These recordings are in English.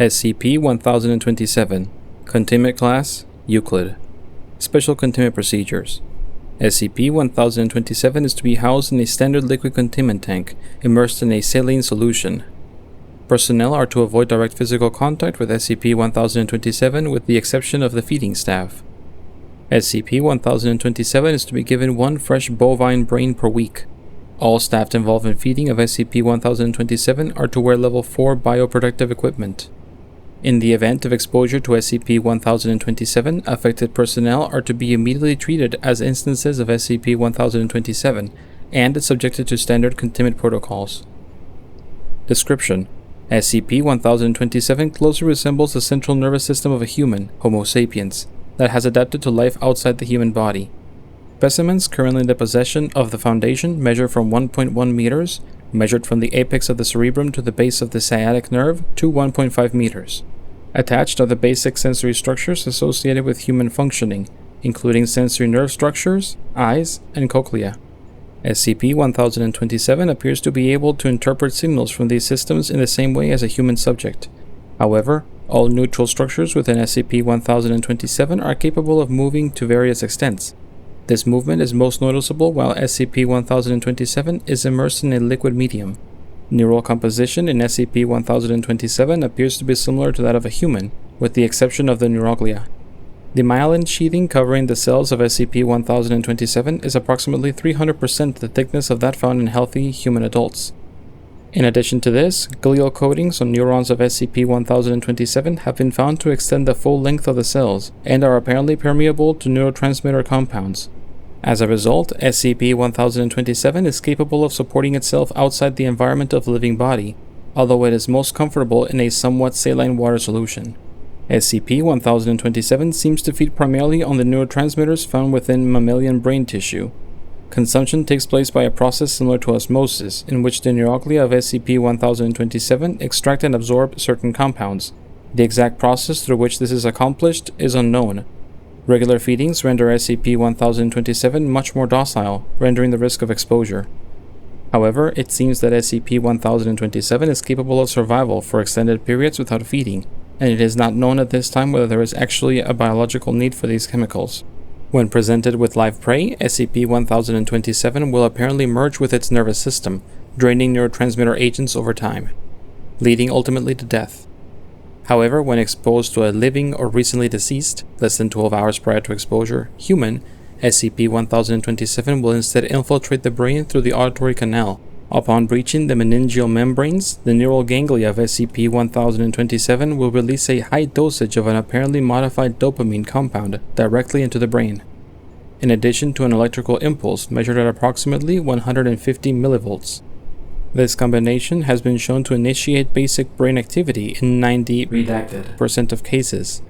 SCP-1027 Containment Class Euclid. Special Containment Procedures. SCP-1027 is to be housed in a standard liquid containment tank immersed in a saline solution. Personnel are to avoid direct physical contact with SCP-1027 with the exception of the feeding staff. SCP-1027 is to be given one fresh bovine brain per week. All staff involved in feeding of SCP-1027 are to wear Level 4 bioprotective equipment. In the event of exposure to SCP-1027, affected personnel are to be immediately treated as instances of SCP-1027 and subjected to standard containment protocols. Description: SCP-1027 closely resembles the central nervous system of a human, Homo sapiens, that has adapted to life outside the human body. Specimens currently in the possession of the Foundation measure from 1.1 meters, measured from the apex of the cerebrum to the base of the sciatic nerve, to 1.5 meters. Attached are the basic sensory structures associated with human functioning, including sensory nerve structures, eyes, and cochlea. SCP-1027 appears to be able to interpret signals from these systems in the same way as a human subject. However, all neutral structures within SCP-1027 are capable of moving to various extents. This movement is most noticeable while SCP-1027 is immersed in a liquid medium. Neural composition in SCP-1027 appears to be similar to that of a human, with the exception of the neuroglia. The myelin sheathing covering the cells of SCP-1027 is approximately 300% the thickness of that found in healthy human adults. In addition to this, glial coatings on neurons of SCP-1027 have been found to extend the full length of the cells and are apparently permeable to neurotransmitter compounds. As a result, SCP-1027 is capable of supporting itself outside the environment of the living body, although it is most comfortable in a somewhat saline water solution. SCP-1027 seems to feed primarily on the neurotransmitters found within mammalian brain tissue. Consumption takes place by a process similar to osmosis, in which the neuroglia of SCP-1027 extract and absorb certain compounds. The exact process through which this is accomplished is unknown. Regular feedings render SCP-1027 much more docile, rendering the risk of exposure. However, it seems that SCP-1027 is capable of survival for extended periods without feeding, and it is not known at this time whether there is actually a biological need for these chemicals. When presented with live prey, SCP-1027 will apparently merge with its nervous system, draining neurotransmitter agents over time, leading ultimately to death. However, when exposed to a living or recently deceased, less than 12 hours prior to exposure, human, SCP-1027 will instead infiltrate the brain through the auditory canal. Upon breaching the meningeal membranes, the neural ganglia of SCP-1027 will release a high dosage of an apparently modified dopamine compound directly into the brain, in addition to an electrical impulse measured at approximately 150 millivolts. This combination has been shown to initiate basic brain activity in 90% of cases.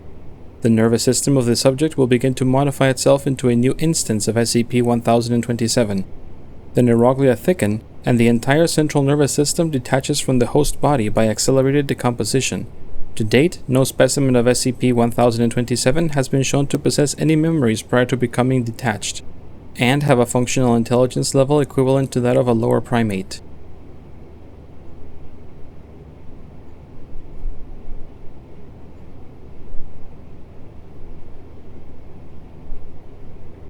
The nervous system of the subject will begin to modify itself into a new instance of SCP-1027. The neuroglia thicken, and the entire central nervous system detaches from the host body by accelerated decomposition. To date, no specimen of SCP-1027 has been shown to possess any memories prior to becoming detached, and have a functional intelligence level equivalent to that of a lower primate.